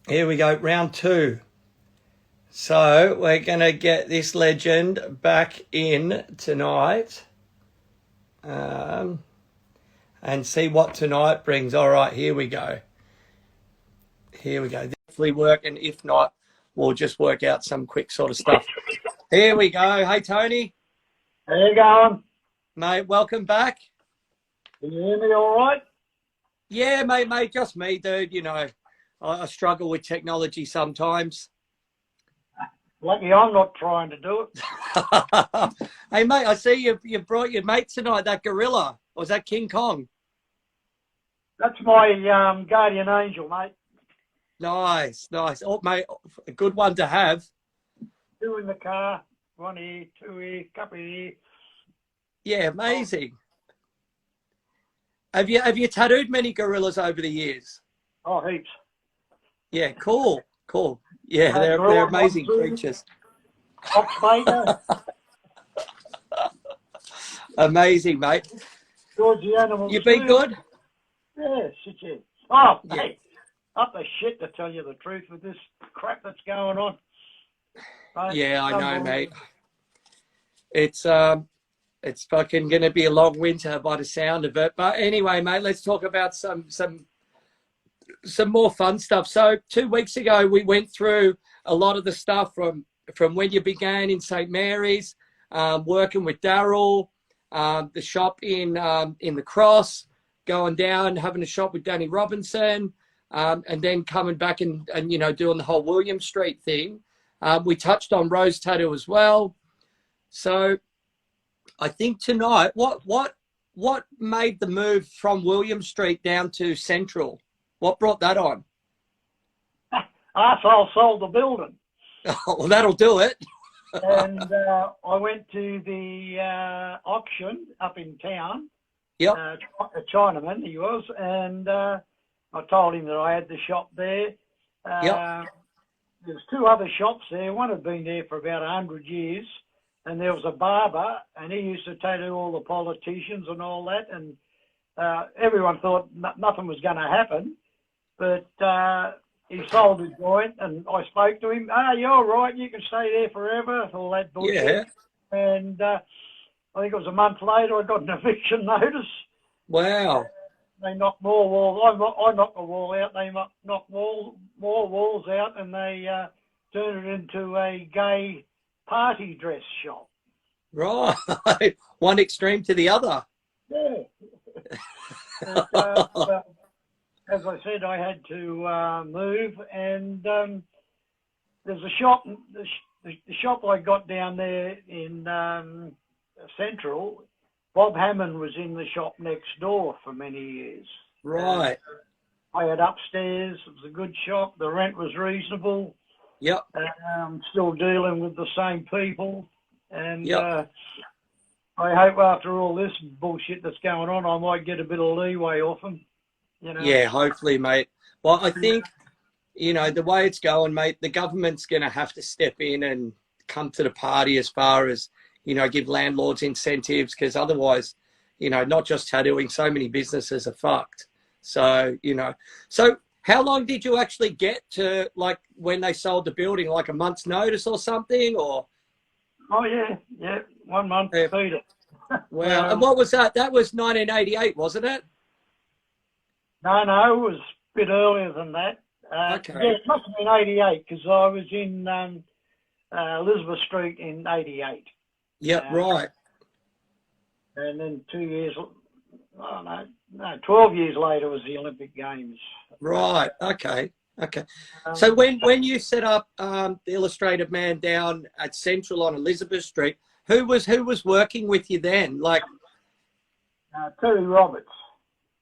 Here we go, round two. So we're going to get this legend back in tonight and see what tonight brings. All right, here we go. Here we go. Hopefully work, and if not, we'll just work out some quick sort of stuff. Here we go. Hey, Tony. How you going? Mate, welcome back. Can you hear me all right? Yeah, mate, just me, dude. You know, I struggle with technology sometimes. Lucky I'm not trying to do it. Hey, mate, I see you brought your mate tonight, that gorilla. Or was that King Kong? That's my guardian angel, mate. Nice. Oh, mate, a good one to have. Two in the car, one here, two here, couple here. Yeah, amazing. Have you tattooed many gorillas over the years? Oh, heaps. Yeah, cool. Yeah, they're amazing creatures. Ox-baker. Amazing, mate. George the animal. You been good? Yeah, shit. Oh, Yeah. mate, up the shit to tell you the truth with this crap that's going on. Mate, Yeah, I know, mate. It's fucking going to be a long winter by the sound of it. But anyway, mate, let's talk about some more fun stuff. So 2 weeks ago, we went through a lot of the stuff from when you began in St. Mary's, working with Daryl, the shop in the Cross, going down, having a shop with Danny Robinson, and then coming back and you know, doing the whole William Street thing. We touched on Rose Tattoo as well. So I think tonight, what made the move from William Street down to Central? What brought that on? Arsehole sold the building. Oh, well, that'll do it. And I went to the auction up in town. Yep. A Chinaman he was, and I told him that I had the shop there. Yep. There's two other shops there. One had been there for about 100 years, and there was a barber, and he used to tattoo all the politicians and all that, and everyone thought nothing was going to happen, but he sold his joint, and I spoke to him. You're right, you can stay there forever, all that bullshit. Yeah. And I think it was a month later, I got an eviction notice. Wow. They knocked more walls. I knocked a wall out. They knocked more walls out, and they turned it into a gay party dress shop. Right. One extreme to the other. Yeah. And, as I said, I had to move, and there's a shop. The shop I got down there in Central, Bob Hammond was in the shop next door for many years. Right. I had upstairs. It was a good shop. The rent was reasonable. Yep. I'm still dealing with the same people. And Yep. I hope after all this bullshit that's going on, I might get a bit of leeway off them. You know? Yeah, hopefully, mate. Well, I think, you know, the way it's going, mate, the government's going to have to step in and come to the party as far as, you know, give landlords incentives, because otherwise, you know, not just tattooing, so many businesses are fucked. So, you know, so how long did you actually get to, like, when they sold the building, like a month's notice or something, or? Oh, yeah, 1 month, Yeah. Peter. Wow. And what was that? That was 1988, wasn't it? No, it was a bit earlier than that. Okay. Yeah, it must have been 88, because I was in Elizabeth Street in 88. Yep, right. And then 2 years, 12 years later was the Olympic Games. Right. Okay. So when you set up the Illustrated Man down at Central on Elizabeth Street, who was working with you then? Like, Terry Roberts.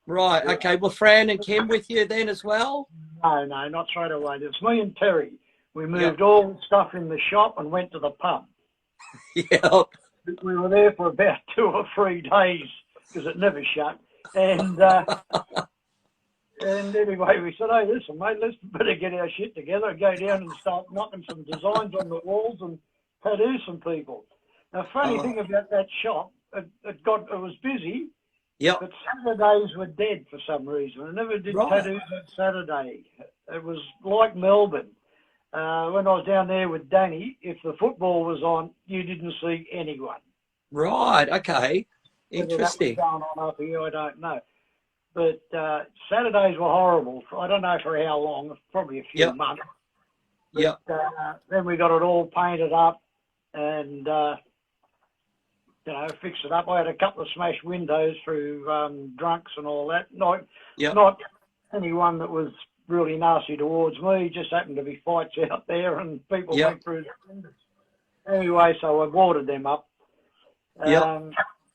right. Okay. Well, Fran and Kim with you then as well? No, not straight away. It's me and Terry. We moved all the stuff in the shop and went to the pub. Yeah. We were there for about 2 or 3 days because it never shut. And and anyway, we said, hey, listen, mate, let's better get our shit together and go down and start knocking some designs on the walls and tattoo some people. Now, funny thing about that shop, it was busy, Yep. But Saturdays were dead for some reason. I never did Right. tattoos on Saturday. It was like Melbourne. When I was down there with Danny, if the football was on, you didn't see anyone. Right. Okay. Whether that was Interesting. going on up here, I don't know. But Saturdays were horrible. I don't know for how long, probably a few Yep. months. But Yep. then we got it all painted up and, fixed it up. I had a couple of smashed windows through drunks and all that. Yep. Not anyone that was really nasty towards me. Just happened to be fights out there and people Yep. went through the windows. Anyway, so I boarded them up. Yep.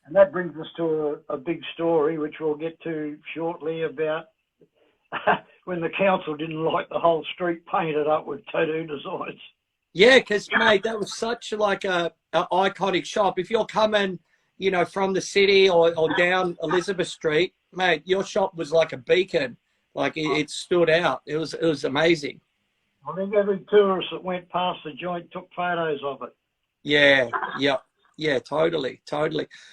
And that brings us to a big story, which we'll get to shortly, about when the council didn't like the whole street painted up with tattoo designs. Yeah, because mate, that was such like a iconic shop. If you're coming, from the city or down Elizabeth Street, mate, your shop was like a beacon. Like it stood out. It was amazing. I think every tourist that went past the joint took photos of it. Yeah. Yep. Yeah. Totally.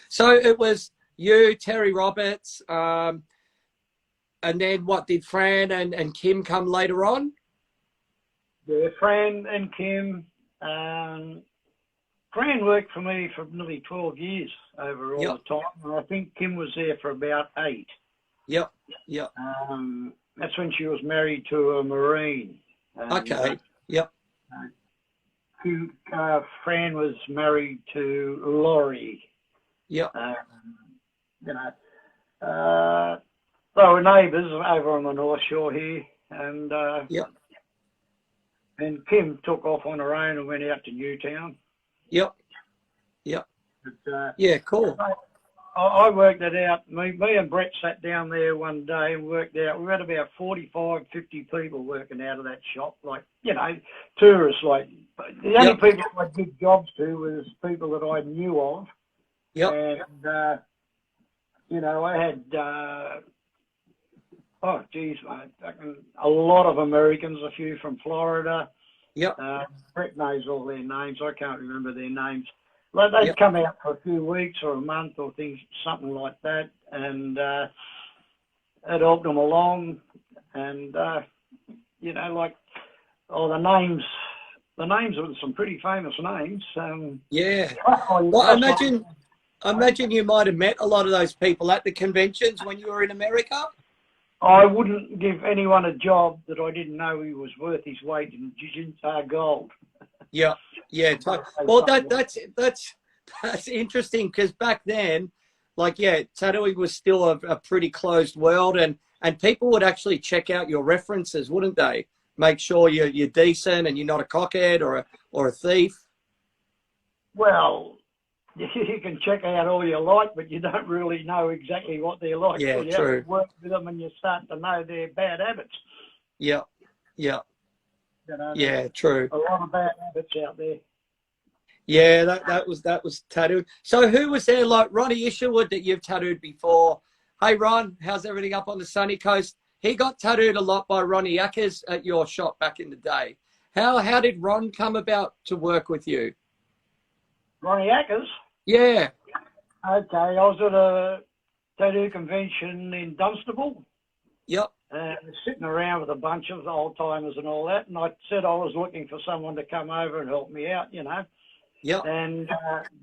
So it was you, Terry Roberts, and then what did Fran and Kim come later on? Yeah, Fran and Kim. Fran worked for me for nearly 12 years over all the time, and I think Kim was there for about 8. Yep. That's when she was married to a Marine. Okay. Yep. Fran was married to Laurie. Yep. They were neighbours over on the North Shore here, and Yep. and Kim took off on her own and went out to Newtown. Yep. But, yeah. Cool. I worked it out. Me and Brett sat down there one day and worked out. We had about 45, 50 people working out of that shop, like, tourists. Like, the only people I did jobs to was people that I knew of. Yep. And, I had, a lot of Americans, a few from Florida. Yep. Brett knows all their names. I can't remember their names. Well, they'd come out for a few weeks or a month or something like that, and it helped them along. And the names were some pretty famous names. Yeah. Well, I imagine you might have met a lot of those people at the conventions when you were in America. I wouldn't give anyone a job that I didn't know he was worth his weight in gold. Yeah. Well, that's interesting because back then, tattooing was still a pretty closed world, and people would actually check out your references, wouldn't they? Make sure you're decent and you're not a cockhead or a thief. Well, you can check out all you like, but you don't really know exactly what they're like. Yeah, you true. have to work with them and you start to know their bad habits. Yeah. Yeah, true. A lot of bad habits out there. Yeah, that was tattooed. So who was there? Like Ronnie Isherwood that you've tattooed before. Hey Ron, how's everything up on the sunny coast? He got tattooed a lot by Ronnie Ackers at your shop back in the day. How did Ron come about to work with you? Ronnie Ackers? Yeah. Okay, I was at a tattoo convention in Dunstable. Yep. Sitting around with a bunch of old timers and all that, and I said I was looking for someone to come over and help me out, Yep. And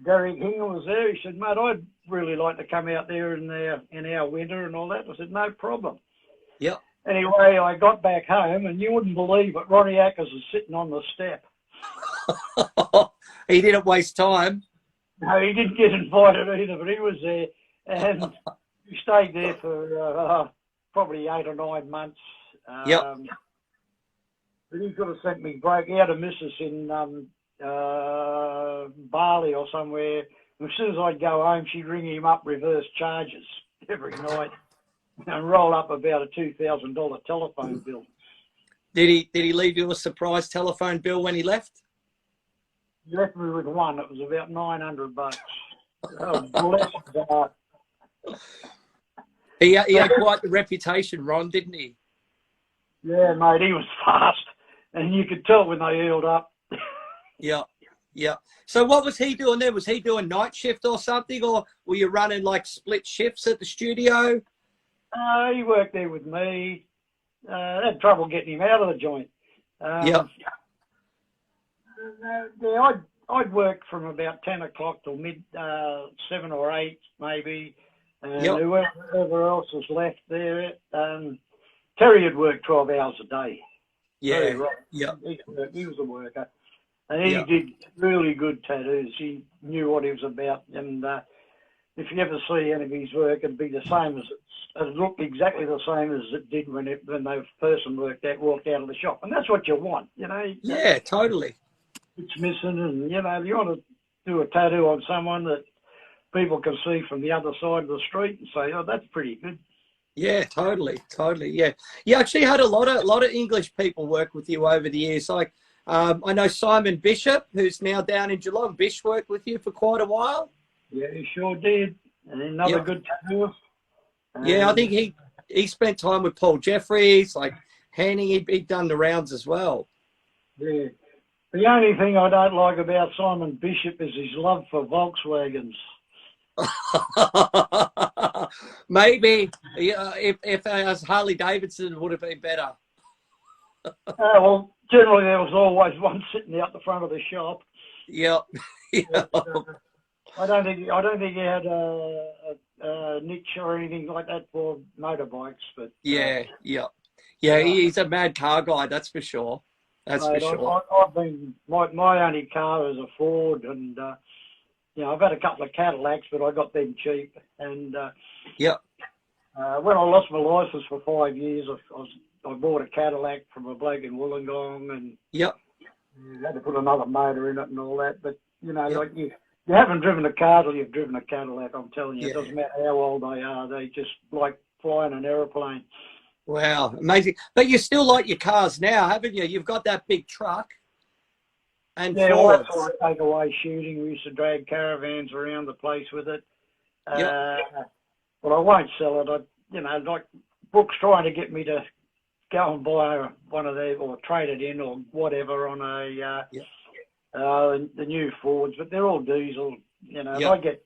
Derek Hingham was there. He said, "Mate, I'd really like to come out there in our winter and all that." I said, "No problem." Yep. Anyway, I got back home, and you wouldn't believe it. Ronnie Ackers was sitting on the step. He didn't waste time. No, he didn't get invited either, but he was there, and he stayed there for probably 8 or 9 months. Yep. But he could have sent me broke. He had a missus in Bali or somewhere. As soon as I'd go home, she'd ring him up reverse charges every night and roll up about a $2,000 telephone bill. Did he leave you a surprise telephone bill when he left? He left me with one. It was about $900. Oh, bless his heart. He had quite the reputation, Ron, didn't he? Yeah, mate, he was fast, and you could tell when they healed up. Yeah. Yeah. So what was he doing there? Was he doing night shift or something, or were you running like split shifts at the studio? He worked there with me. Had trouble getting him out of the joint. Yeah. Yeah, I'd work from about 10 o'clock till 7 or 8 maybe, and Yep. whoever else was left there. Terry had worked 12 hours a day. Very Yeah. right. Yeah. He was a worker, and he Yeah. did really good tattoos. He knew what he was about, and if you ever see any of his work, it'd be the same as it looked exactly the same as it did when the person walked out of the shop, and that's what you want, you know. Yeah. Totally. It's missing, and you know, you want to do a tattoo on someone that people can see from the other side of the street and say, "Oh, that's pretty good." Yeah. Totally. Totally. Yeah. You actually had a lot of English people work with you over the years. Like I know Simon Bishop, who's now down in Geelong. Bish worked with you for quite a while. Yeah, he sure did, and another good tattooist. Yeah, I think he spent time with Paul Jeffries, like Hanning. He'd done the rounds as well. Yeah. The only thing I don't like about Simon Bishop is his love for Volkswagens. Maybe if it was Harley Davidson, it would have been better. Well, generally there was always one sitting out the front of the shop. Yeah. Yeah. I don't think he had a niche or anything like that for motorbikes, but Yeah. He's a mad car guy, that's for sure. That's for sure. I've been my only car is a Ford, and you know, I've had a couple of Cadillacs, but I got them cheap. And when I lost my license for 5 years, I bought a Cadillac from a bloke in Wollongong, and had to put another motor in it and all that. But you know, like you haven't driven a car till you've driven a Cadillac. I'm telling you, it doesn't matter how old they are. They just like flying an aeroplane. Wow, amazing. But you still like your cars now, haven't you? You've got that big truck. And well, that's all I take away shooting. We used to drag caravans around the place with it. Well, I won't sell it. Like Brooks trying to get me to go and buy one of their, or trade it in or whatever on the new Fords, but they're all diesel. You know, I get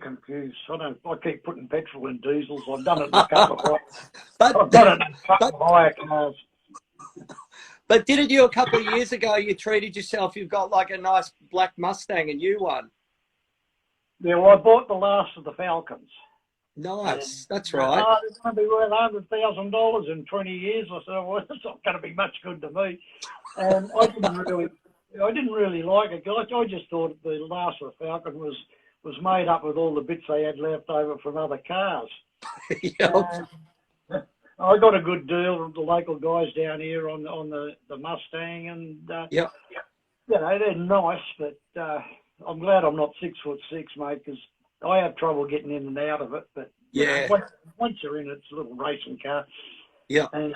confused. I keep putting petrol in diesels. I've done it in a couple of higher cars. But didn't you a couple of years ago, you treated yourself, you've got like a nice black Mustang, a new one. Yeah, well, I bought the last of the Falcons. Nice, that's right. It's going to be worth $100,000 in 20 years. I said, well, it's not going to be much good to me. And I didn't really like it. I just thought the last of the Falcon was made up with all the bits they had left over from other cars. I got a good deal with the local guys down here on the Mustang, and you know, they're nice, but I'm glad I'm not 6'6", mate, because I have trouble getting in and out of it. But you know, once you're in it, it's a little racing car. And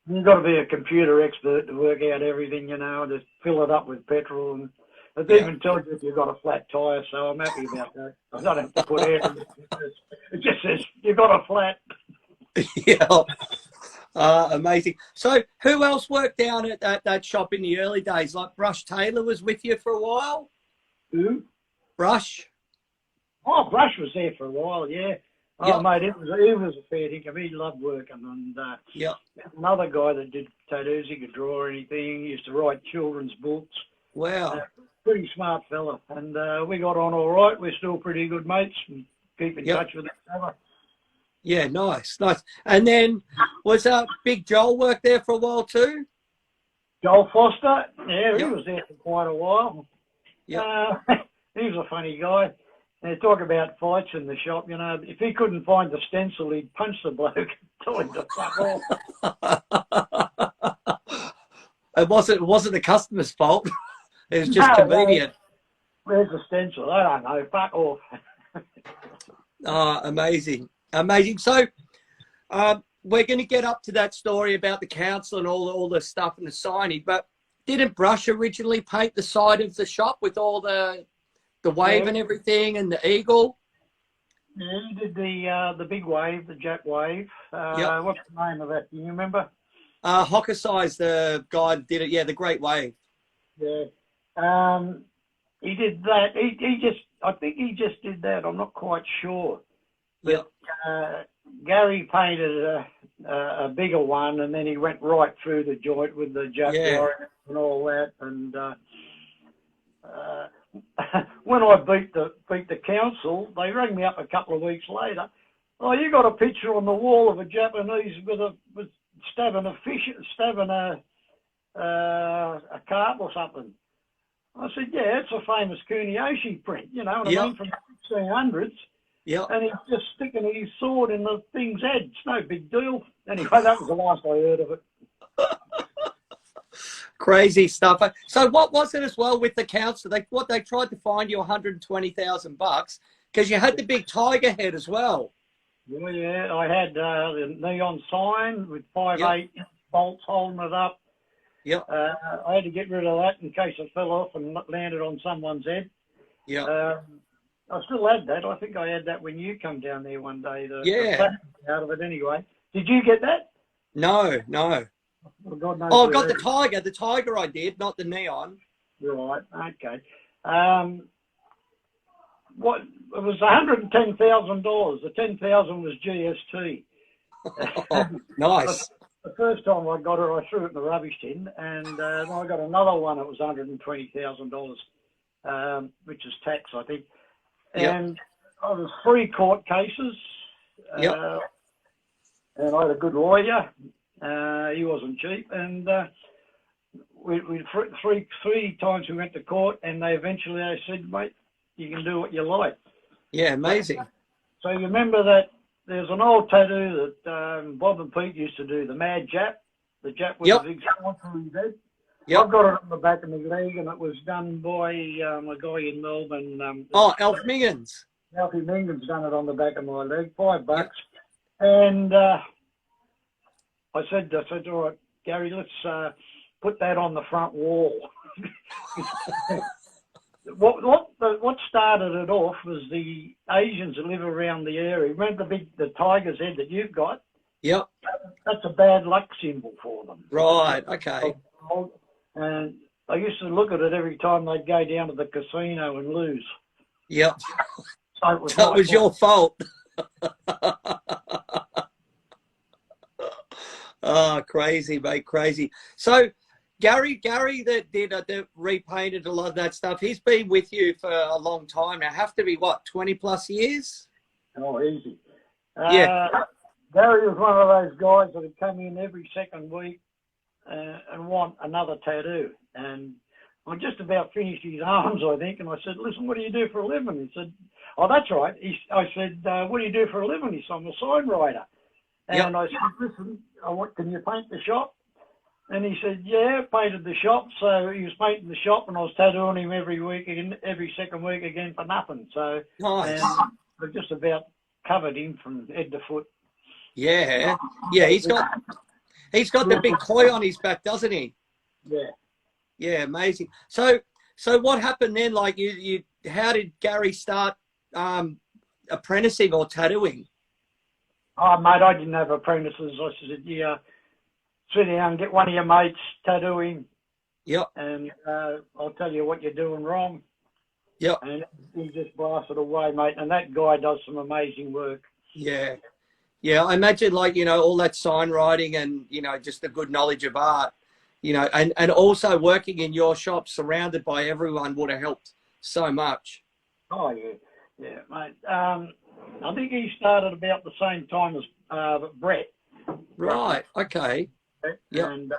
you've got to be a computer expert to work out everything, you know, and just fill it up with petrol, and it even tells you if you've got a flat tyre, so I'm happy about that. I don't have to put air in it. It just says you've got a flat. Amazing. So who else worked down at that shop in the early days? Like Brush Taylor was with you for a while? Who? Brush? Oh, Brush was there for a while, yeah. Oh, mate, it was a fair dinkum. He loved working. And another guy that did tattoos, he could draw anything. He used to write children's books. Wow. Pretty smart fella. And we got on all right. We're still pretty good mates and keep in touch with each other. Yeah, nice. And then was Big Joel work there for a while too? Joel Foster? Yeah, he was there for quite a while. He was a funny guy. And talk about fights in the shop, you know, if he couldn't find the stencil, he'd punch the bloke and tell him to fuck off. It wasn't the customer's fault. It was just convenient. Where's the stencil? I don't know. Fuck off. Amazing. Amazing. So we're going to get up to that story about the council and all the stuff and the signing, but didn't Brush originally paint the side of the shop with all the wave and everything and the eagle? Yeah, he did the big wave, the Jack wave. What's the name of that? Do you remember? Hockesize, the guy that did it. Yeah, the Great Wave. Yeah. He did that. I think he just did that. I'm not quite sure. Yeah. Gary painted a bigger one, and then he went right through the joint with the Jack and all that. And when I beat the council, they rang me up a couple of weeks later. Oh, you got a picture on the wall of a Japanese with stabbing a fish, stabbing a carp or something. I said, yeah, it's a famous Kuniyoshi print, you know what I mean, from the 1600s. Yeah. And he's just sticking his sword in the thing's head. It's no big deal. Anyway, that was the last I heard of it. Crazy stuff. So what was it as well with the council? They tried to find you $120,000 because you had the big tiger head as well. Well, yeah, I had the neon sign with 5/8 bolts holding it up. Yep. I had to get rid of that in case it fell off and landed on someone's head. Yeah. I still had that. I think I had that when you come down there one day. Yeah. Out of it anyway. Did you get that? No. Well, God knows Oh, I got the tiger. The tiger I did, not the neon. Right. Okay. What? It was $110,000. The 10,000 was GST. Oh, nice. The first time I got it, I threw it in the rubbish tin, and then I got another one. It was $120,000, which is tax, I think. And I was 3 court cases. And I had a good lawyer. He wasn't cheap, and we three times we went to court, and they said, mate, you can do what you like. Yeah, amazing. So you remember that there's an old tattoo that Bob and Pete used to do, the Mad Jap, the Jap with the big sword through his head. I've got it on the back of my leg, and it was done by a guy in Melbourne. Alf Mingens. Alfie Mingens done it on the back of my leg, $5. And I said, all right, Gary, let's put that on the front wall. What started it off was the Asians that live around the area. Remember the tiger's head that you've got? Yep. That's a bad luck symbol for them. Right, okay. And I used to look at it every time they'd go down to the casino and lose. Yep. So it was your fault. Oh, crazy, mate, crazy. So Gary that repainted a lot of that stuff, he's been with you for a long time now. Have to be, what, 20 plus years? Oh, easy. Yeah. Gary was one of those guys that would come in every second week and want another tattoo. And I just about finished his arms, I think, and I said, listen, what do you do for a living? He said, oh, that's right. I said, what do you do for a living? He said, I'm a sign writer. And I said, listen, can you paint the shop? And he said, yeah, painted the shop. So he was painting the shop, and I was tattooing him every second week again for nothing. So nice. I just about covered him from head to foot. Yeah. Yeah, he's got the big koi on his back, doesn't he? Yeah. Yeah, amazing. So what happened then? Like how did Gary start apprenticing or tattooing? Oh, mate, I didn't have apprentices. I said, yeah, sit down, get one of your mates, tattoo him. Yep. And I'll tell you what you're doing wrong. Yep. And he just blasted away, mate. And that guy does some amazing work. Yeah. Yeah, I imagine, like, all that sign writing and, just the good knowledge of art, and also working in your shop surrounded by everyone would have helped so much. Oh, yeah. Yeah, mate. I think he started about the same time as Brett. Right, okay. Yep. And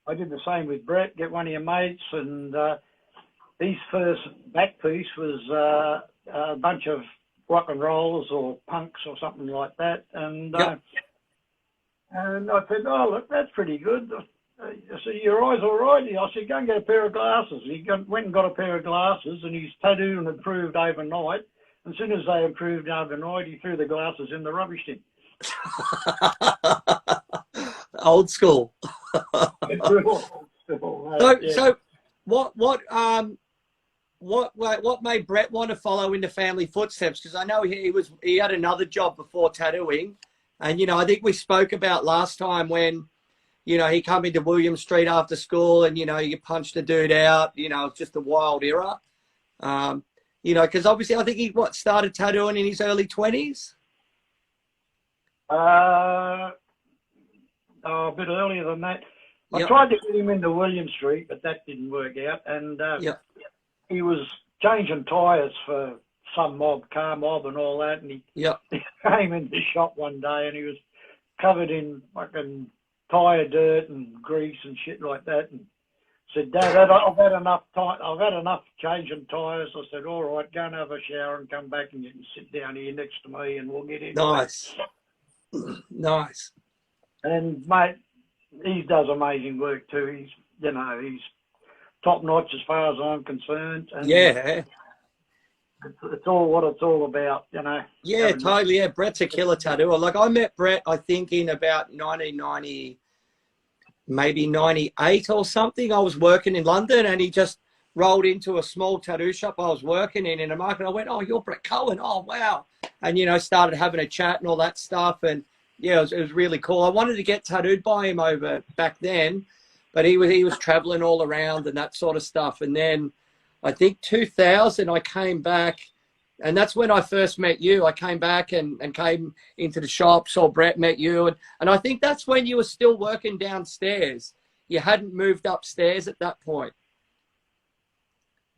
I did the same with Brett, get one of your mates, and his first back piece was a bunch of rock and rollers or punks or something like that. And and I said, oh, look, that's pretty good. I said, your eyes all right? I said, go and get a pair of glasses. He went and got a pair of glasses, and his tattoo improved overnight. As soon as they improved overnight, he threw the glasses in the rubbish bin. Old school. So what made Brett want to follow in the family footsteps? Because I know he had another job before tattooing, and I think we spoke about last time when you know, he come into William Street after school and, you know, you punched a dude out. You know, it's just a wild era. You know, because obviously I think he, started tattooing in his early 20s? A bit earlier than that. I tried to get him into William Street, but that didn't work out. And he was changing tyres for some car mob and all that. And he came into the shop one day and he was covered in fucking tyre dirt and grease and shit like that. And said, Dad, I've had enough changing tyres. I said, all right, go and have a shower and come back and you can sit down here next to me and we'll get into Nice. Nice. And mate, he does amazing work too. He's top notch as far as I'm concerned. And it's all what it's all about, you know. Yeah, totally. Yeah, Brett's a killer tattooer. Like I met Brett, I think in about 1990, maybe 98 or something. I was working in London and he just rolled into a small tattoo shop I was working in a market. I went, oh, you're Brett Cohen. Oh, wow. And, you know, started having a chat and all that stuff. And yeah, it was really cool. I wanted to get tattooed by him over back then, but he was traveling all around and that sort of stuff. And then I think 2000, I came back, and that's when I first met you. I came back and came into the shop, saw Brett, met you. And I think that's when you were still working downstairs. You hadn't moved upstairs at that point.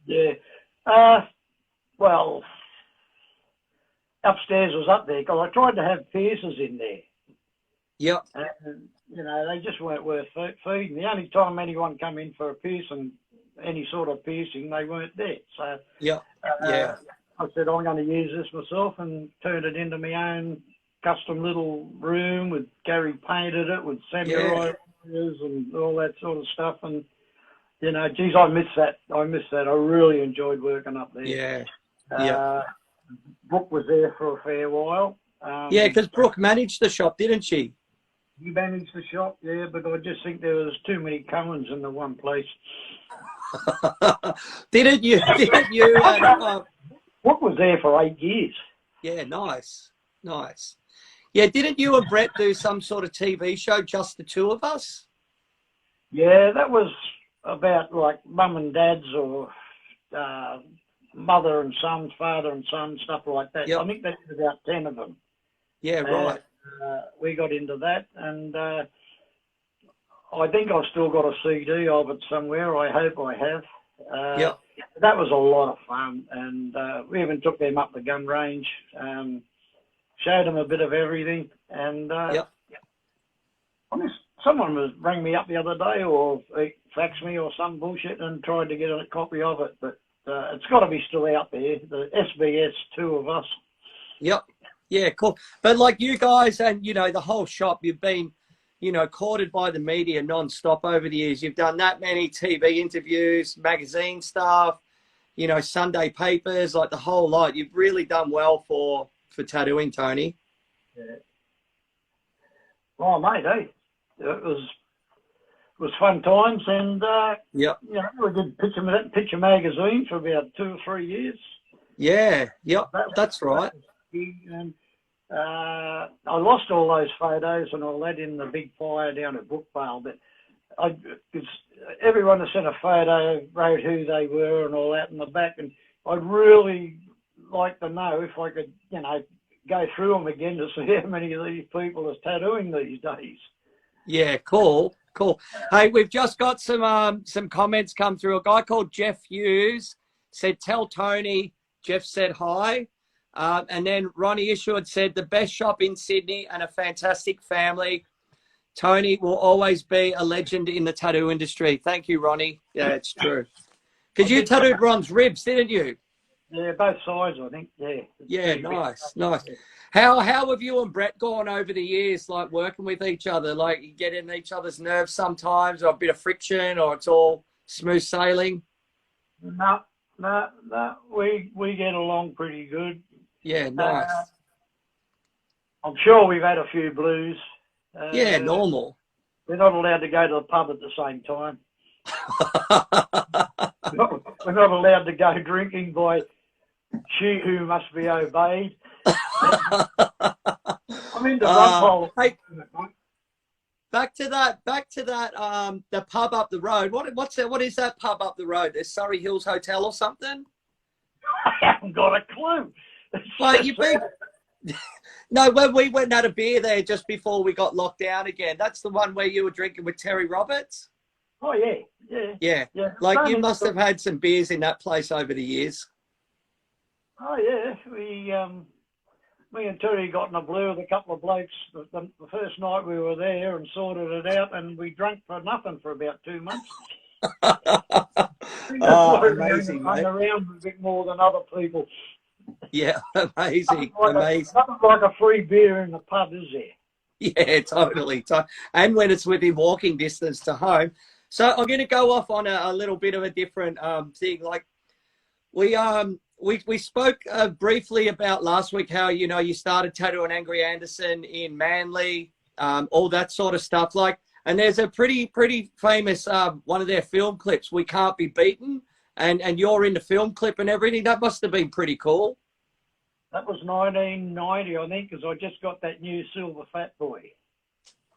Yeah. Well, upstairs was up there because I tried to have piercers in there. Yep. And, you know, they just weren't worth feeding. The only time anyone come in for a piercing, any sort of piercing, they weren't there. So I said, I'm going to use this myself and turned it into my own custom little room with Gary painted it with samurai warriors and all that sort of stuff. And, you know, geez, I miss that. I really enjoyed working up there. Yeah. Brooke was there for a fair while. Yeah, because Brooke managed the shop, didn't she? You managed the shop, yeah, but I just think there was too many Cohens in the one place. Didn't you? Brooke was there for 8 years. Yeah, nice. Yeah, didn't you and Brett do some sort of TV show, just the two of us? Yeah, that was about like mum and dad's or mother and sons, father and son, stuff like that. Yep. I think that's about 10 of them. Yeah, right. We got into that, and I think I've still got a CD of it somewhere. I hope I have. That was a lot of fun, and we even took them up the gun range, showed them a bit of everything, and someone rang me up the other day or faxed me or some bullshit and tried to get a copy of it, but it's got to be still out there, the SBS, 2 of us. Yep. Yeah, cool. But like you guys and, you know, the whole shop, you've been, you know, courted by the media non-stop over the years. You've done that many TV interviews, magazine stuff, you know, Sunday papers, like the whole lot. You've really done well for tattooing, Tony. Yeah. Oh, mate, hey. It was fun times, and you know, we did picture magazine for about 2 or 3 years. Yeah, that's right. And I lost all those photos and all that in the big fire down at Brookvale, but everyone that sent a photo wrote who they were and all that in the back, and I'd really like to know if I could, you know, go through them again to see how many of these people are tattooing these days. Yeah, cool. Hey, we've just got some comments come through. A guy called Jeff Hughes said, tell Tony Jeff said hi. And then Ronnie Isherwood said, the best shop in Sydney and a fantastic family. Tony will always be a legend in the tattoo industry. Thank you, Ronnie. Yeah, it's true. Because you tattooed Ron's ribs, didn't you? Yeah, both sides, I think. Yeah. Yeah, nice. How have you and Brett gone over the years, like working with each other? Like you get in each other's nerves sometimes, or a bit of friction, or it's all smooth sailing? No. We get along pretty good. Yeah, nice. I'm sure we've had a few blues. Yeah, normal. We're not allowed to go to the pub at the same time. We're not allowed to go drinking by she who must be obeyed. I'm into rum pole. Hey, Back to that. The pub up the road. What's that? What is that pub up the road? There's Surrey Hills Hotel or something. I haven't got a clue. Like you big. No, when we went and had a beer there just before we got locked down again. That's the one where you were drinking with Terry Roberts. Oh yeah. Like you must have had some beers in that place over the years. Oh yeah, me and Terry got in a blue with a couple of blokes the first night we were there and sorted it out, and we drank for nothing for about 2 months. Oh, amazing, mate. Hung around a bit more than other people. Yeah, amazing, Nothing like a free beer in the pub, is there? Yeah, totally. And when it's within walking distance to home. So I'm going to go off on a little bit of a different thing. Like we spoke briefly about last week how, you know, you started tattooing Angry Anderson in Manly, all that sort of stuff. Like, and there's a pretty famous one of their film clips, We Can't Be Beaten, and you're in the film clip and everything. That must have been pretty cool. That was 1990, I think, because I just got that new Silver Fat Boy.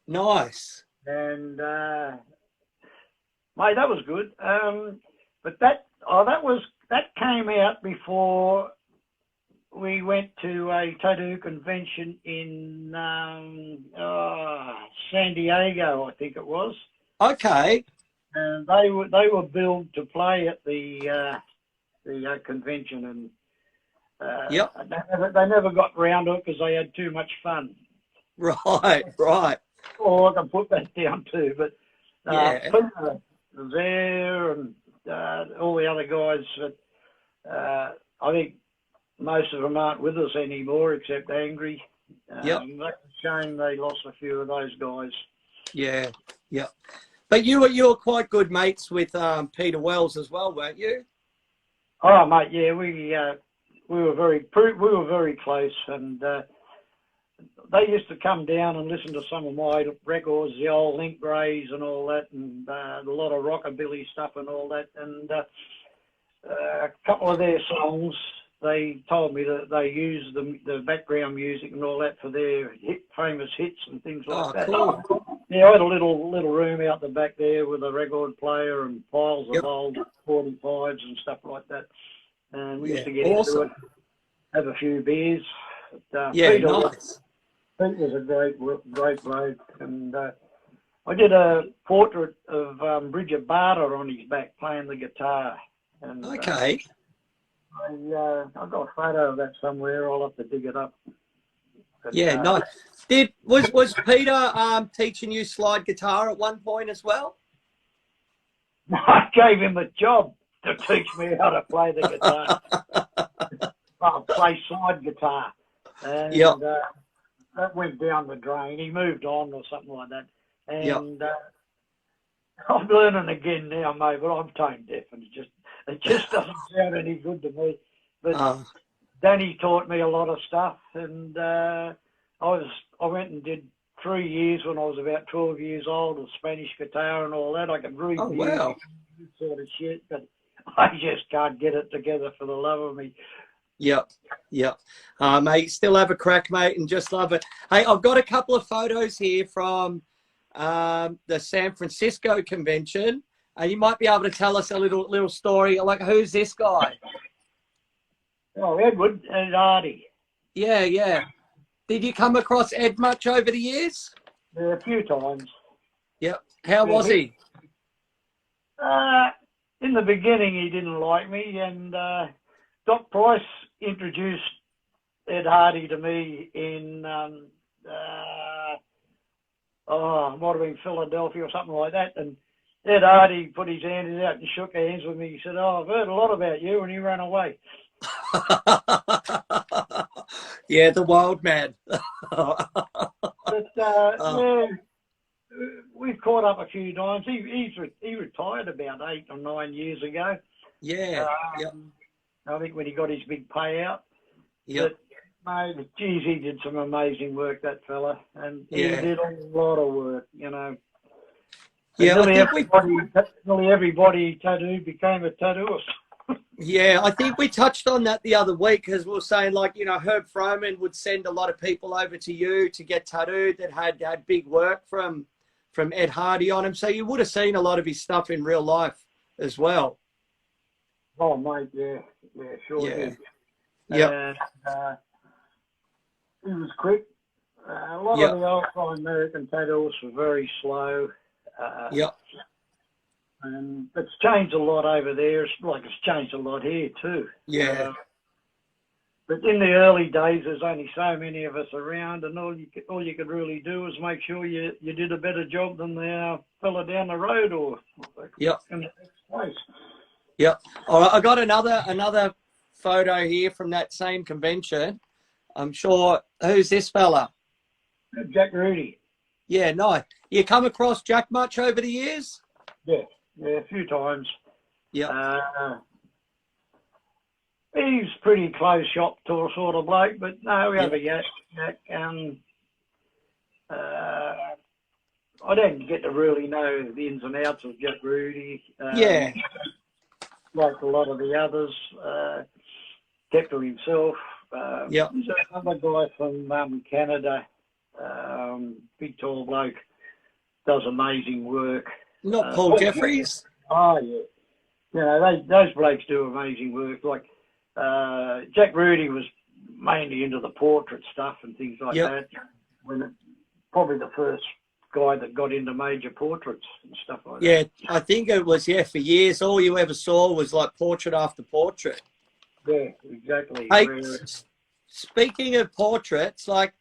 Nice. And mate, that was good. But that came out before we went to a tattoo convention in San Diego, I think it was. Okay. And they were billed to play at the convention, and yep. They never got round to it because they had too much fun. Right. Oh, I can put that down too. But yeah. Peter was there and all the other guys. But I think most of them aren't with us anymore, except Angry. Yep. That's a shame they lost a few of those guys. Yeah. But you were quite good mates with Peter Wells as well, weren't you? Oh, mate, yeah, we were very close, and they used to come down and listen to some of my records, the old Link Greys and all that, and a lot of rockabilly stuff and all that. And a couple of their songs, they told me that they used the background music and all that for their famous hits and things like that. Cool. Yeah, I had a little room out the back there with a record player and piles of old 45s and stuff like that. And we used to get into it, have a few beers. But, Nice. Pete was a great bloke, and I did a portrait of Bridget Barter on his back playing the guitar. And, okay. I've got a photo of that somewhere. I'll have to dig it up. But, nice. Was Peter teaching you slide guitar at one point as well? I gave him a job to teach me how to play the guitar. Play slide guitar. And that went down the drain. He moved on or something like that. And I'm learning again now, mate, but I'm tone deaf, and it just doesn't sound any good to me. But Danny taught me a lot of stuff, and I went and did 3 years when I was about 12 years old of Spanish guitar and all that. I could read music, sort of shit, but I just can't get it together for the love of me. Yep. Mate, still have a crack, mate, and just love it. Hey, I've got a couple of photos here from the San Francisco convention, and you might be able to tell us a little story. Like, who's this guy? Oh, Edward and Artie. Yeah. Did you come across Ed much over the years? Yeah, a few times. Yep. How was he? In the beginning, he didn't like me, and Doc Price introduced Ed Hardy to me in, might have been Philadelphia or something like that, and Ed Hardy put his hands out and shook hands with me. He said, "Oh, I've heard a lot about you," and he ran away. Yeah, the wild man. But we've caught up a few times. He retired about 8 or 9 years ago. Yeah. I think when he got his big payout. Yep. But, mate, geez, he did some amazing work, that fella, and he did a lot of work, you know. Yeah, nearly everybody tattooed became a tattooist. Yeah, I think we touched on that the other week, because we were saying, like, you know, Herb Froman would send a lot of people over to you to get tattooed that had big work from from Ed Hardy on him. So you would have seen a lot of his stuff in real life as well. Oh, mate, yeah, sure Yeah. did. Yep. He was quick. A lot Yep. of the old-time American tattooists were very slow. Yep. And it's changed a lot over there. It's changed a lot here too. Yeah. But in the early days, there's only so many of us around, and all you could really do was make sure you did a better job than the fella down the road or Yep. in the next place. Yep. All right. I got another photo here from that same convention. I'm sure. Who's this fella? Jack Rudy. Yeah, nice. You come across Jack much over the years? Yeah, a few times. Yeah. He's pretty close shop to a sort of bloke, but no, we have a Jack. I didn't get to really know the ins and outs of Jack Rudy. Yeah. Like a lot of the others, kept to himself. Yep. There's another guy from Canada, big tall bloke, does amazing work. Not Paul Jeffries? Oh, yeah. You know, those blokes do amazing work. Like, Jack Rudy was mainly into the portrait stuff and things like that. Probably the first guy that got into major portraits and stuff like that. Yeah, I think it was, for years, all you ever saw was like portrait after portrait. Yeah, exactly. Hey, speaking of portraits, like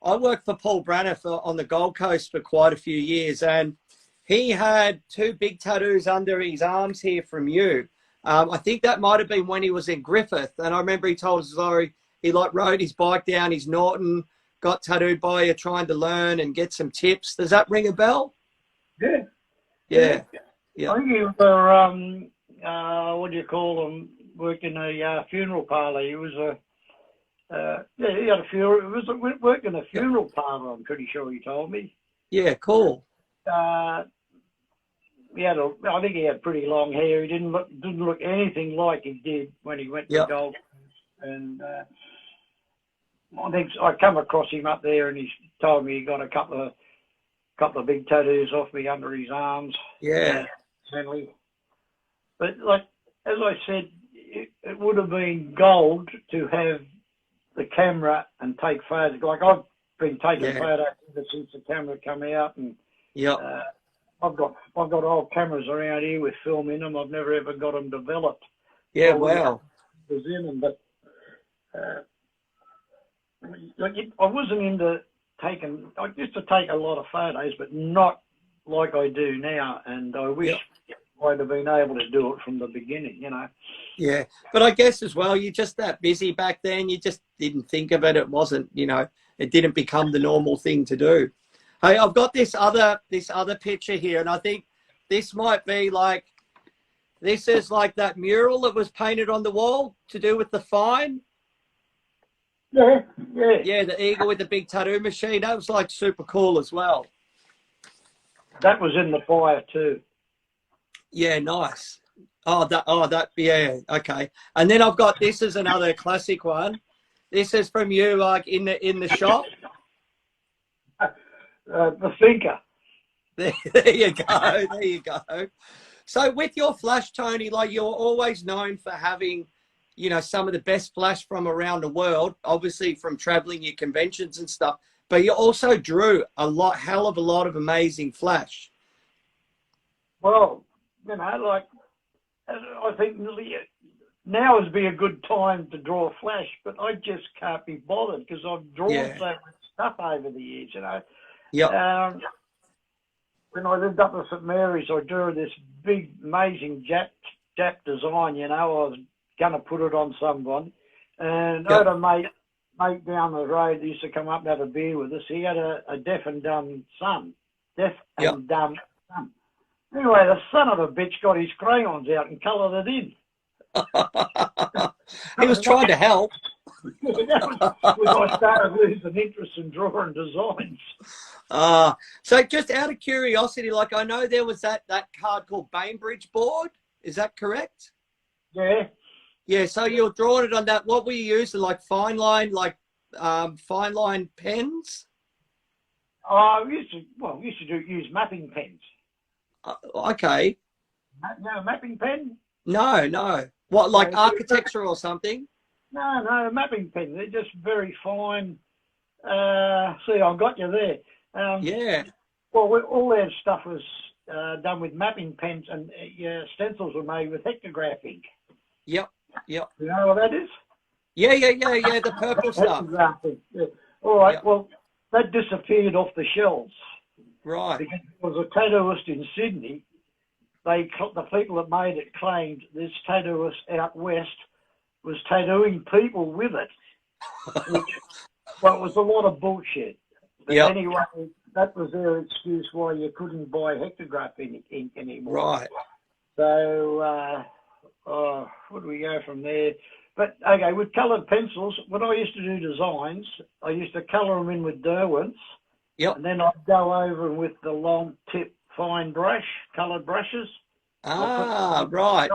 I worked for Paul Branner on the Gold Coast for quite a few years, and he had 2 big tattoos under his arms here from you. I think that might have been when he was in Griffith, and I remember he told us a story. He rode his bike down his Norton, got tattooed by you, trying to learn and get some tips. Does that ring a bell? Yeah. Yeah. I think he was, what do you call them, worked in a funeral parlour. He was he had a funeral. Worked in a funeral parlour, I'm pretty sure he told me. Yeah, cool. I think he had pretty long hair. He didn't look anything like he did when he went to Gold Coast. And I think I come across him up there, and he told me he got a couple of big tattoos off me under his arms. Yeah. But like as I said, it would have been gold to have the camera and take photos. Like I've been taking photos ever since the camera come out, and I've got old cameras around here with film in them. I've never ever got them developed. Yeah, wow. Was in them, but I wasn't into taking. I used to take a lot of photos, but not like I do now. And I wish I'd have been able to do it from the beginning. You know. Yeah, but I guess as well, you're just that busy back then. You just didn't think of it. It wasn't, it didn't become the normal thing to do. Hey, I've got this other picture here, and I think this might be this is like that mural that was painted on the wall to do with the fine. Yeah. Yeah, the eagle with the big tattoo machine. That was like super cool as well. That was in the fire too. Yeah, nice. Yeah, okay. And then I've got this as another classic one. This is from you, like in the shop. The thinker. There you go. There you go. So with your flash, Tony, like you're always known for having, some of the best flash from around the world, obviously from traveling your conventions and stuff, but you also drew hell of a lot of amazing flash. Well, I think now would be a good time to draw flash, but I just can't be bothered because I've drawn so much stuff over the years, Yeah. When I lived up at St Mary's, I drew this big, amazing Jap design. I was going to put it on someone, and I had a mate down the road that used to come up and have a beer with us. He had a deaf and dumb son. Anyway, the son of a bitch got his crayons out and coloured it in. He was trying to help. I started losing interest in drawing designs. So just out of curiosity, like I know there was that card called Bainbridge board. Is that correct? Yeah. Yeah, so you're drawing it on that. What were you using, like fine line pens? We used to use mapping pens. Okay. No, mapping pen? No. What, like architecture or something? No, mapping pen. They're just very fine. See, I got you there. Yeah. Well, all their stuff was done with mapping pens, and stencils were made with hectograph ink. Yep. You know what that is? Yeah. The purple stuff. Exactly. Yeah. All right. Yep. Well, that disappeared off the shelves. Right. Because there was a tattooist in Sydney. The people that made it claimed this tattooist out west was tattooing people with it, which it was a lot of bullshit. But anyway, that was their excuse why you couldn't buy hectograph ink anymore. Right. So, where do we go from there? But, okay, with coloured pencils, when I used to do designs, I used to colour them in with Derwents. Yep. And then I'd go over with the long tip fine brush, coloured brushes. Right.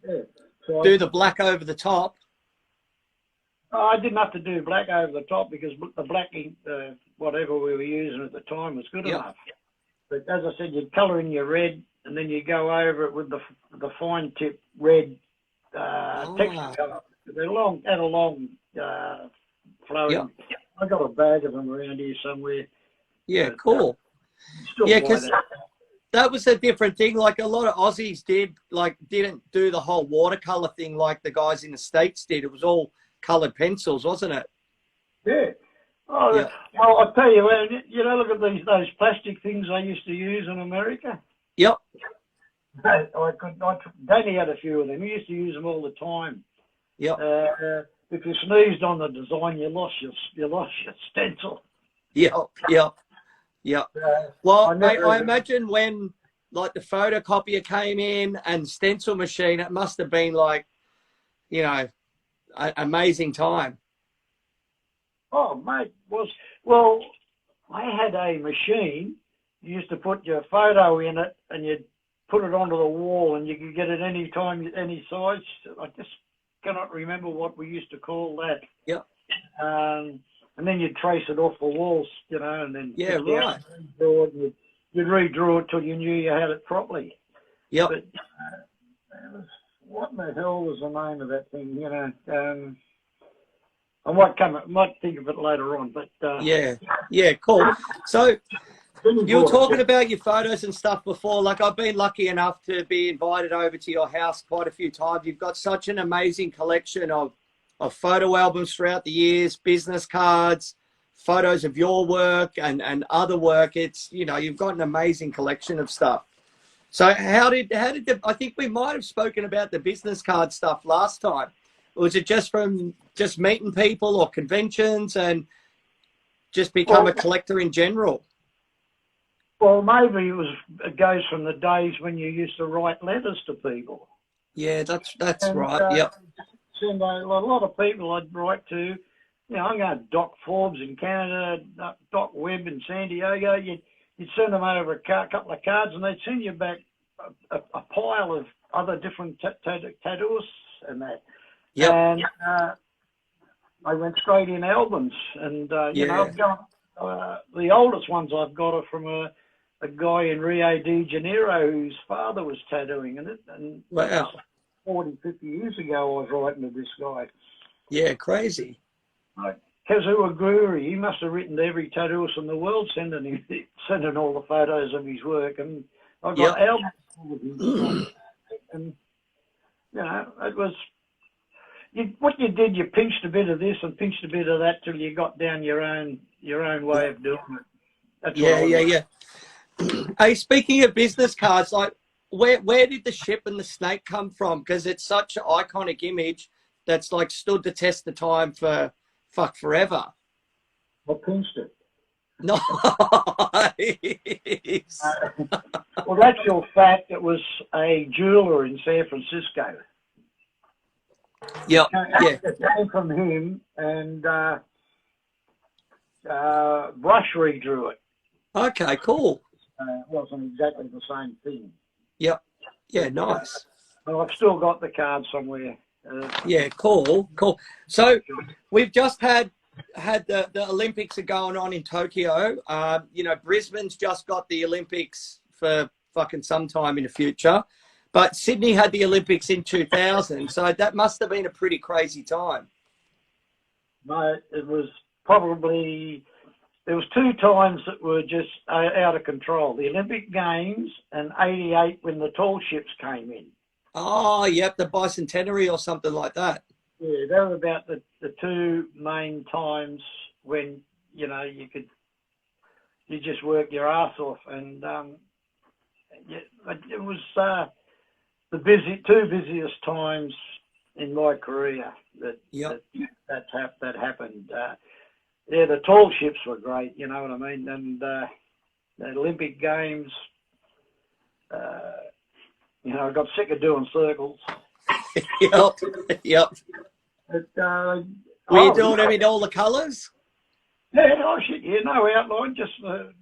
Yeah. So do the black over the top. I didn't have to do black over the top because the black ink, whatever we were using at the time, was good enough. But as I said, you'd colour in your red, and then you go over it with the fine tip red texture colour. They're long, had a long flowing. I got a bag of them around here somewhere. Yeah, cool. Yeah, because that was a different thing. Like a lot of Aussies didn't do the whole watercolor thing like the guys in the States did. It was all colored pencils, wasn't it? Yeah. Oh, yeah. Well, I'll tell you, look at those plastic things I used to use in America. Yep. Danny had a few of them. He used to use them all the time. Yep. If you sneezed on the design, you lost your stencil. Yep. Well, mate, I imagine when like the photocopier came in and stencil machine, it must have been like, an amazing time. Oh, mate, well, I had a machine. You used to put your photo in it and you'd put it onto the wall and you could get it any time, any size. I just cannot remember what we used to call that. Yep. And then you'd trace it off the walls, and then right. You'd redraw it till you knew you had it properly. Yep. But what in the hell was the name of that thing? I might think of it later on. But yeah, cool. So you were talking about your photos and stuff before. Like I've been lucky enough to be invited over to your house quite a few times. You've got such an amazing collection of photo albums throughout the years, business cards, photos of your work and other work. It's, you've got an amazing collection of stuff. So how did I think we might have spoken about the business card stuff last time. Was it just from meeting people or conventions and just become a collector in general? Well, maybe it goes from the days when you used to write letters to people. Yeah, that's right. Yep. Send a lot of people I'd write to. I'm going to Doc Forbes in Canada, Doc Webb in San Diego. You'd send them over a couple of cards, and they'd send you back a pile of other different tattooists and that. Yep. And I went straight in albums, and I've got the oldest ones I've got are from a guy in Rio de Janeiro whose father was tattooing in it, and wow. 40, 50 years ago I was writing to this guy. Yeah, crazy. Kazuo Guri, he must have written to every tattooist in the world sending all the photos of his work, and I've got albums with him. And it was what you did. You pinched a bit of this and pinched a bit of that till you got down your own way of doing it. That's yeah. Hey, speaking of business cards, like where did the ship and the snake come from? Because it's such an iconic image that's like stood the test of time for forever. I pinched it. Nice. Well, actual fact, it was a jeweler in San Francisco. Yeah. It came from him, and Brush redrew it. Okay, cool. It wasn't exactly the same thing. Yep. Yeah, nice. Well, I've still got the card somewhere. Yeah, cool. So we've just had had the Olympics are going on in Tokyo. You know, Brisbane's just got the Olympics for fucking some time in the future. But Sydney had the Olympics in 2000, so that must have been a pretty crazy time. No, it was probably, there was two times that were just out of control. The Olympic Games and 88 when the tall ships came in. Oh, yep, the bicentenary or something like that. Yeah, they were about the two main times when, you know, you just work your ass off. And yeah, it was the two busiest times in my career that happened. Yeah, the tall ships were great, you know what I mean? And the Olympic Games, you know, I got sick of doing circles. Yep. But, were you doing them in all the colours? Yeah, oh shit, yeah, no outline, just the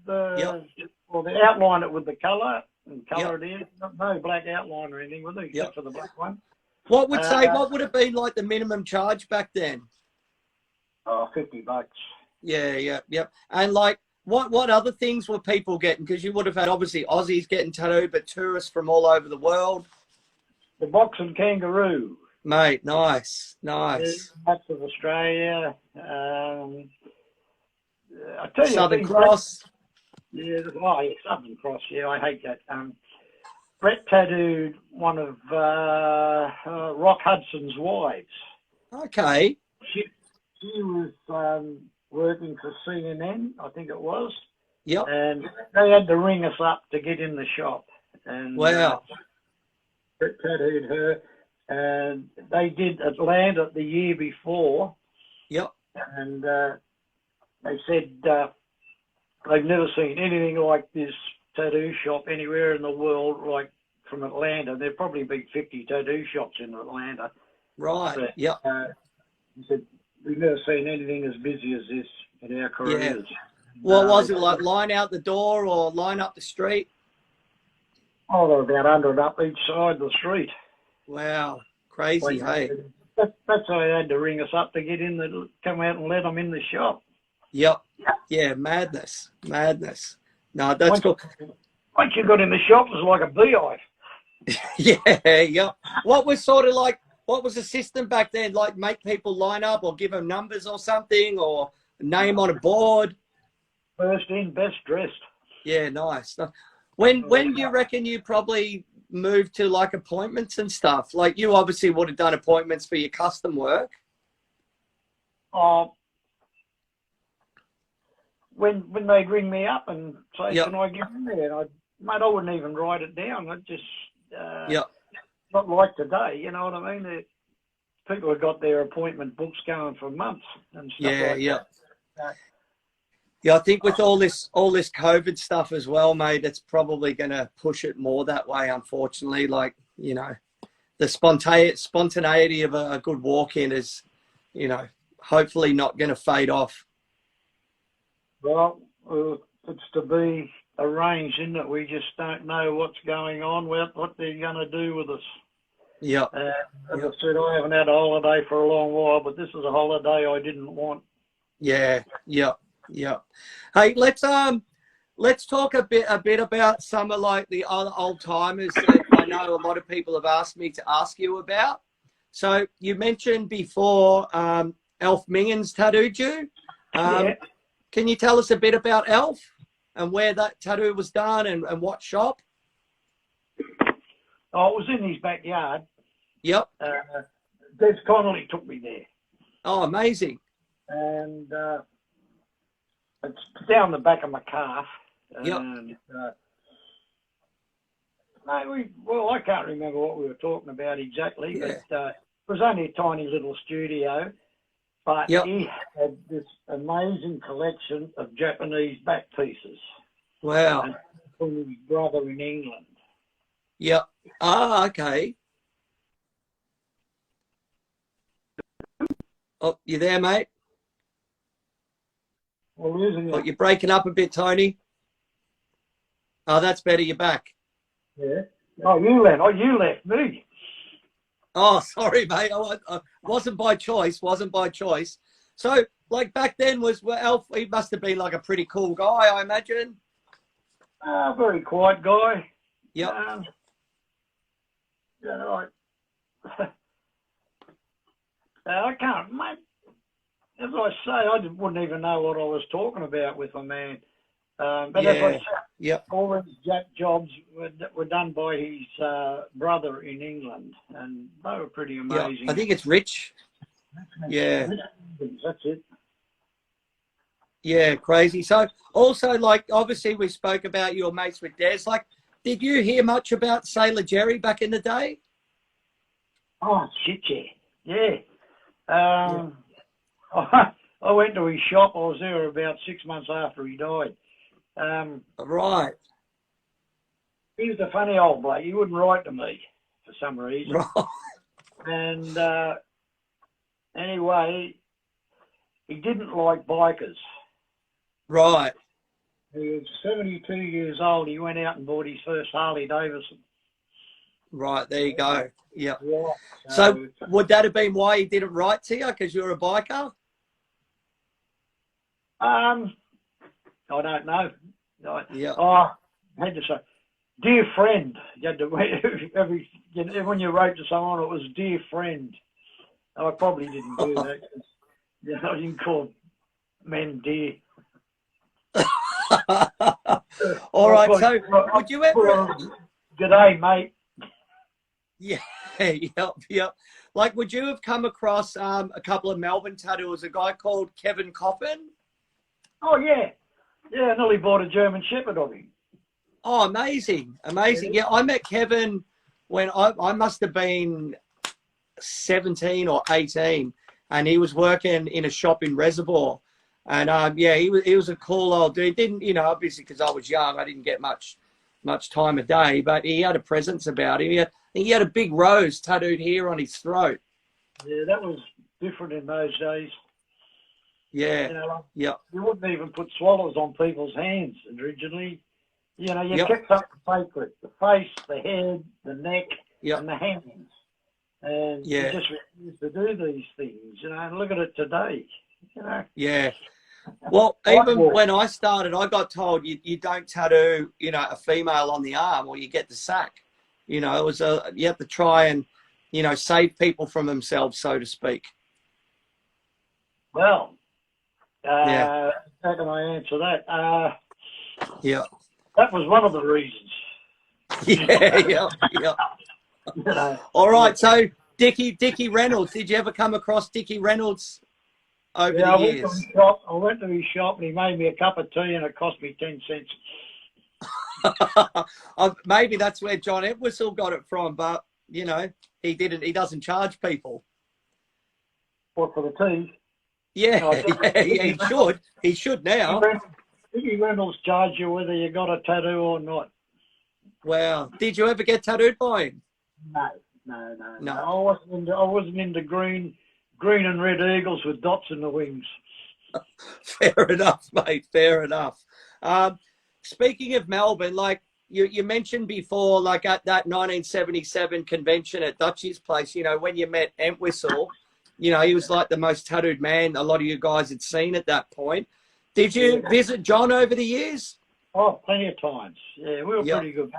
outline it with the colour and colour it in. No black outline or anything with it, except for the black one. What would have been like the minimum charge back then? Oh, $50. Yeah. And like, what other things were people getting? Because you would have had obviously Aussies getting tattooed, but tourists from all over the world. The boxing kangaroo. Mate, nice. That's of Australia. I tell you, Southern Cross. Yeah, Southern Cross. Yeah, I hate that. Brett tattooed one of Rock Hudson's wives. Okay. She was working for CNN, I think it was. Yep. And they had to ring us up to get in the shop. And wow. Brett tattooed her. And they did Atlanta the year before. Yep. And they said they've never seen anything like this tattoo shop anywhere in the world, like from Atlanta. There've probably been 50 tattoo shops in Atlanta. Right. But, yep. He said, we've never seen anything as busy as this in our careers. Yeah. What was it like? Line out the door or line up the street? Oh, there were about 100 up each side of the street. Wow. Crazy, hey? That's why they had to ring us up to get in, come out and let them in the shop. Yep. Yeah, madness. No, that's cool. Once you got in the shop, it was like a beehive. Yeah. What was the system back then? Like make people line up or give them numbers or something or name on a board? First in, best dressed. Yeah, nice. When do you reckon you probably moved to like appointments and stuff? Like you obviously would have done appointments for your custom work. When they'd ring me up and say, yep. can I get in there? And I wouldn't even write it down. I'd just, not like today, you know what I mean? People have got their appointment books going for months and stuff like that. Yeah, I think with all this COVID stuff as well, mate, it's probably going to push it more that way, unfortunately. Like, you know, the spontaneity of a good walk-in is, you know, hopefully not going to fade off. Well, it's to be arranged, isn't it? We just don't know what's going on, what they're going to do with us. Yeah. As I said, I haven't had a holiday for a long while, but this is a holiday I didn't want. Yeah. Hey, let's talk a bit about some of like the other old timers that I know a lot of people have asked me to ask you about. So you mentioned before Alf Mingens tattooed you. Can you tell us a bit about Alf and where that tattoo was done and what shop? Oh, it was in his backyard. Yep. Des Connolly took me there. Oh, amazing. And it's down the back of my calf. Yep. And, I can't remember what we were talking about exactly, but it was only a tiny little studio. But he had this amazing collection of Japanese back pieces. Wow. And from his brother in England. Yep. Ah, okay. Oh, you there, mate? Well, losing you're breaking up a bit, Tony. Oh, that's better. You're back. Yeah. Oh, you left me. Oh, sorry, mate. Wasn't by choice. So, like back then, Alf? He must have been like a pretty cool guy, I imagine. Very quiet guy. Yep. You know, I can't, mate. As I say, I wouldn't even know what I was talking about with a man. But as I said, all these jobs were done by his brother in England, and they were pretty amazing. I think it's Rich. Yeah. That's it. Yeah, crazy. So also, like, obviously we spoke about your mates with Des. Like, did you hear much about Sailor Jerry back in the day? Oh, shit, yeah. I went to his shop. I was there about 6 months after he died. Right. He was a funny old bloke. He wouldn't write to me for some reason. Right. And anyway, he didn't like bikers. Right. He was 72 years old. He went out and bought his first Harley Davidson. Right, there you go. Yeah. So would that have been why he didn't write to you, because you're a biker? I don't know. Yeah. I had to say, dear friend. You had to, when you wrote to someone, it was dear friend. I probably didn't do that. I didn't call men dear. All right. So, would you ever? G'day, mate. Yeah. Yep. Like, would you have come across a couple of Melbourne tattooers? A guy called Kevin Coffin. Oh yeah. I nearly bought a German Shepherd of him. Oh, amazing. Yeah, I met Kevin when I must have been 17 or 18, and he was working in a shop in Reservoir. And he was a cool old dude. Didn't, obviously because I was young, I didn't get much time of day, but he had a presence about him. He had a big rose tattooed here on his throat. Yeah, that was different in those days. Yeah. You wouldn't even put swallows on people's hands originally. You kept something sacred: the face, the head, the neck, and the hands. And you just refused to do these things. And look at it today. Yeah. Well, even when I started, I got told you don't tattoo, a female on the arm or you get the sack. It was you have to try and, save people from themselves, so to speak. Well, how can I answer that? That was one of the reasons. Yeah. All right. So Dickie Reynolds, did you ever come across Dickie Reynolds over the years? I went to his shop and he made me a cup of tea and it cost me 10 cents. Maybe that's where John Entwistle got it from, but he doesn't charge people. What, for the tea? Yeah, he should now. Dickie Reynolds charge you whether you got a tattoo or not. Wow. Did you ever get tattooed by him? No. I wasn't into green and red eagles with dots in the wings. Fair enough, mate. Fair enough. Speaking of Melbourne, like you mentioned before, like at that 1977 convention at Dutchie's place, when you met Entwistle, he was like the most tattooed man a lot of you guys had seen at that point. Did you visit John over the years? Oh, plenty of times. Yeah, we were pretty good.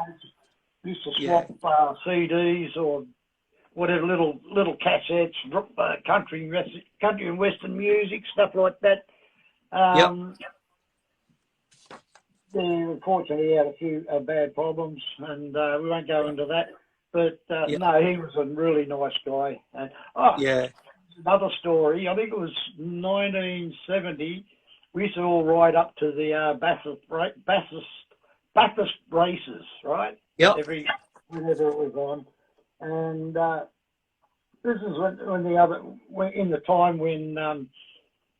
We used to swap CDs or whatever, little cassettes, country and western music, stuff like that. Unfortunately, he had a few bad problems, and we won't go into that. But no, he was a really nice guy. And another story. I think it was 1970. We used to all ride up to the Bathurst races, right? Yep. Whenever it was on, and this is in the time when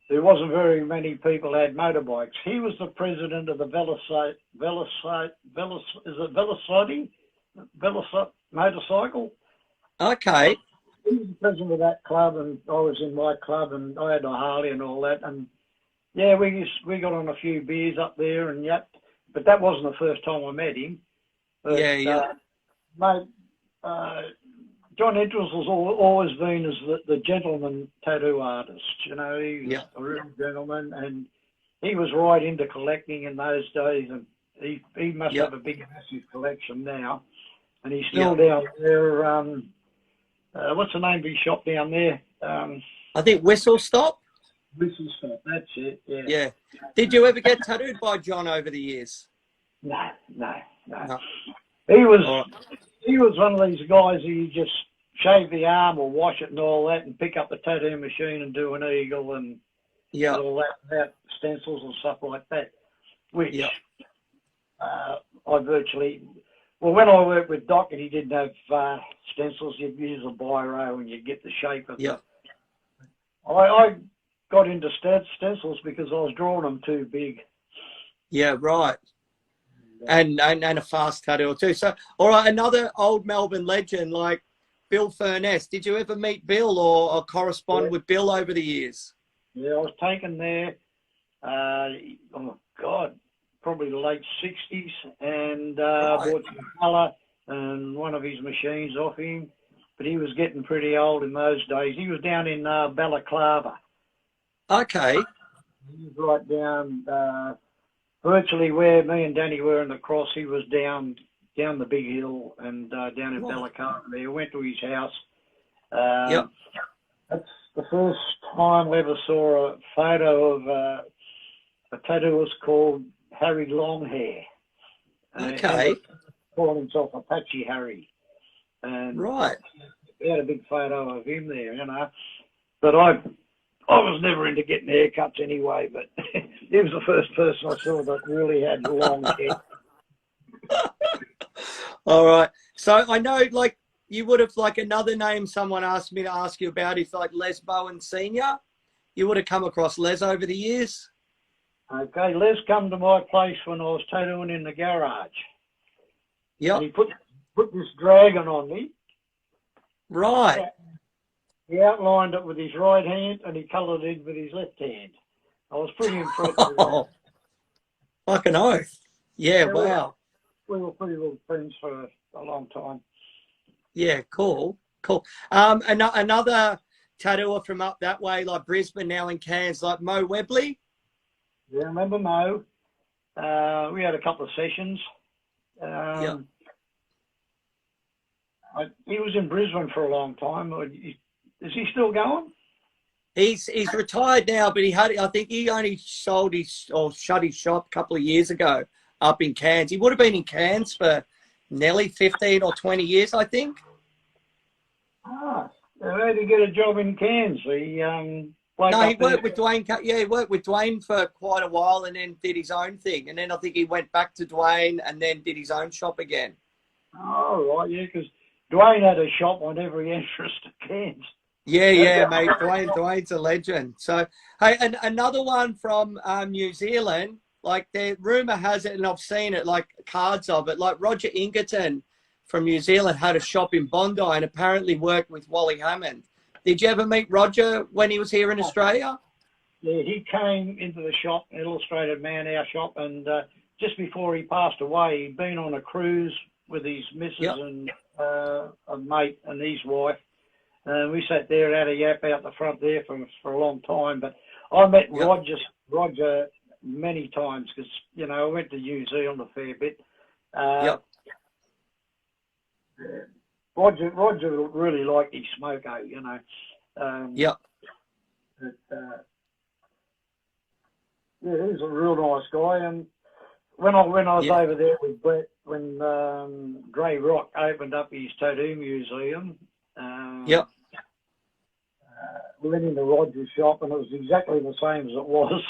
there wasn't very many people had motorbikes. He was the president of the motorcycle. Okay. He was the president of that club, and I was in my club, and I had a Harley and all that, and we got on a few beers up there, and but that wasn't the first time I met him. But, mate, John Edwards has always been as the gentleman tattoo artist. You know, he was a real gentleman, and he was right into collecting in those days, and he must have a big, massive collection now. And he's still down there. What's the name of his shop down there? I think Whistle Stop. Whistle Stop, that's it, yeah. Yeah. Did you ever get tattooed by John over the years? No. He was one of these guys who you just shave the arm or wash it and all that and pick up the tattoo machine and do an eagle and all that stencils and stuff like that, which I virtually... Well, when I worked with Doc and he didn't have stencils, you'd use a biro and you'd get the shape of it. I got into stencils because I was drawing them too big. Yeah, right. And a fast tattoo too. So, all right, another old Melbourne legend like Bill Furness. Did you ever meet Bill or correspond with Bill over the years? Yeah, I was taken there, probably the late 60s, and bought some colour and one of his machines off him. But he was getting pretty old in those days. He was down in Balaclava. Okay. He was right down, virtually where me and Danny were in the cross. He was down the big hill and down in Balaclava there. I went to his house. That's the first time I ever saw a photo of a tattooist called Harry Longhair. Okay. Called himself Apache Harry. And he had a big photo of him there, you know. But I was never into getting haircuts anyway, but he was the first person I saw that really had long hair. All right. So I know, like, you would have, like, another name someone asked me to ask you about is, like, Les Bowen Sr. You would have come across Les over the years? Okay, Les come to my place when I was tattooing in the garage. Yeah. And he put this dragon on me. Right. He outlined it with his right hand and he coloured it with his left hand. I was pretty impressed with that. Fucking oath. Yeah, wow. We were pretty good friends for a long time. Yeah, cool. Another tattooer from up that way, like Brisbane now in Cairns, like Mo Webley. Yeah, I remember Mo. We had a couple of sessions. He was in Brisbane for a long time. Is he still going? He's retired now, but I think he only shut his shop a couple of years ago up in Cairns. He would have been in Cairns for nearly 15 or 20 years, I think. Ah, how did he get a job in Cairns? He worked with Dwayne. Yeah, he worked with Dwayne for quite a while and then did his own thing. And then I think he went back to Dwayne and then did his own shop again. Oh, right, yeah, because Dwayne had a shop on every entrance to Cairns. Yeah, mate. Dwayne's a legend. So, hey, and another one from New Zealand, like the rumour has it, and I've seen it, like cards of it, like Roger Ingerton from New Zealand had a shop in Bondi and apparently worked with Wally Hammond. Did you ever meet Roger when he was here in Australia? Yeah, he came into the shop, Illustrated Man, our shop, and just before he passed away, he'd been on a cruise with his missus and a mate and his wife. We sat there and had a yap out the front there for a long time. But I met Roger many times because, you know, I went to New Zealand a fair bit. Roger really liked his smoko, you know. Yeah, he was a real nice guy. And when I was over there with Brett, when Grey Rock opened up his tattoo museum, we went into Roger's shop and it was exactly the same as it was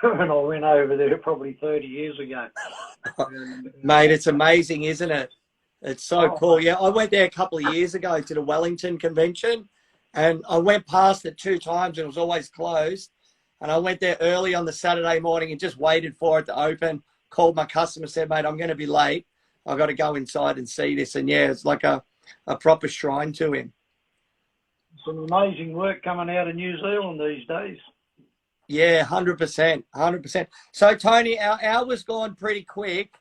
when I went over there probably 30 years ago. Mate, it's amazing, isn't it? It's so cool. Yeah, I went there a couple of years ago to the Wellington convention and I went past it 2 times and it was always closed. And I went there early on the Saturday morning and just waited for it to open, called my customer, said, mate, I'm going to be late. I've got to go inside and see this. And yeah, it's like a proper shrine to him. Some amazing work coming out of New Zealand these days. Yeah, 100%, 100%. So, Tony, our hour's gone pretty quick.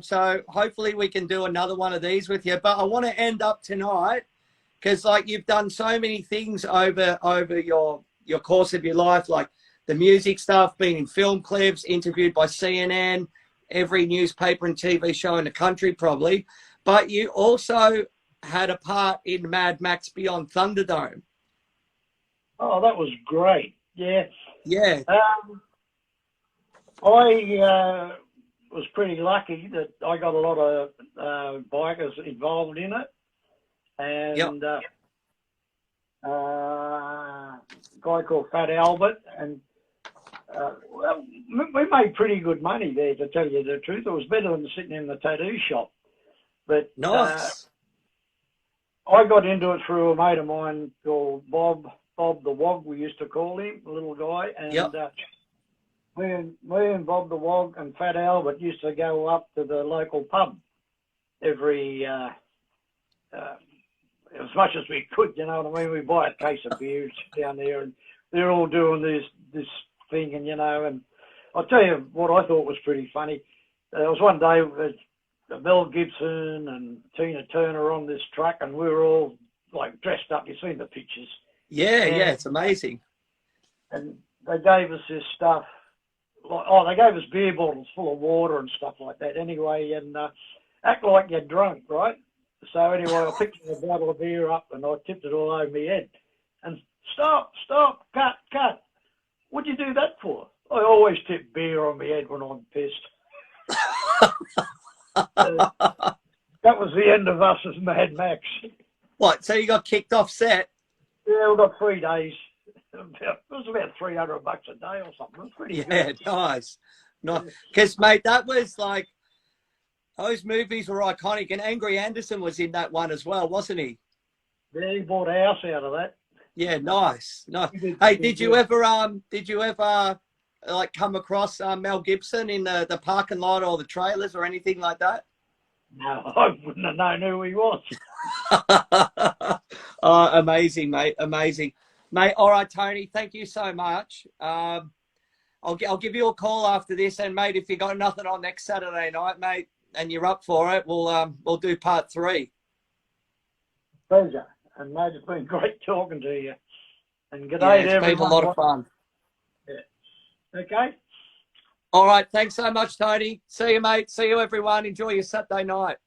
So hopefully we can do another one of these with you. But I want to end up tonight because like you've done so many things over your course of your life, like the music stuff, being in film clips, interviewed by CNN, every newspaper and TV show in the country probably. But you also had a part in Mad Max Beyond Thunderdome. Oh, that was great. Yeah. Yeah. I was pretty lucky that I got a lot of bikers involved in it. And a guy called Fat Albert. And, well, we made pretty good money there, to tell you the truth. It was better than sitting in the tattoo shop. But Nice. I got into it through a mate of mine called Bob the Wog, we used to call him, a little guy. And me and Bob the Wog and Fat Albert used to go up to the local pub every, as much as we could, you know what I mean? We buy a case of beer down there, and they're all doing this thing, and, you know, and I'll tell you what I thought was pretty funny. There was one day Mel Gibson and Tina Turner on this truck, and we were all like dressed up. You've seen the pictures. Yeah, it's amazing. And they gave us this stuff. They gave us beer bottles full of water and stuff like that anyway, and act like you're drunk, right? So anyway, I picked a bottle of beer up and I tipped it all over my head. And stop, cut. What'd you do that for? I always tip beer on my head when I'm pissed. That was the end of us as Mad Max. What, so you got kicked off set? Yeah, we got 3 days. It was about $300 a day or something. It was pretty good. Nice. Because, mate, that was like, those movies were iconic, and Angry Anderson was in that one as well, wasn't he? Yeah, he bought a house out of that. Yeah, nice. Hey, did you ever like come across Mel Gibson in the parking lot or the trailers or anything like that? No, I wouldn't have known who he was. Oh, amazing, mate. Amazing. Mate, all right, Tony, thank you so much. I'll give you a call after this, and, mate, if you got nothing on next Saturday night, mate, and you're up for it, we'll do part 3. Pleasure. And, mate, it's been great talking to you. And good day to everyone. It's been a lot of fun. Yeah. Okay? All right, thanks so much, Tony. See you, mate. See you, everyone. Enjoy your Saturday night.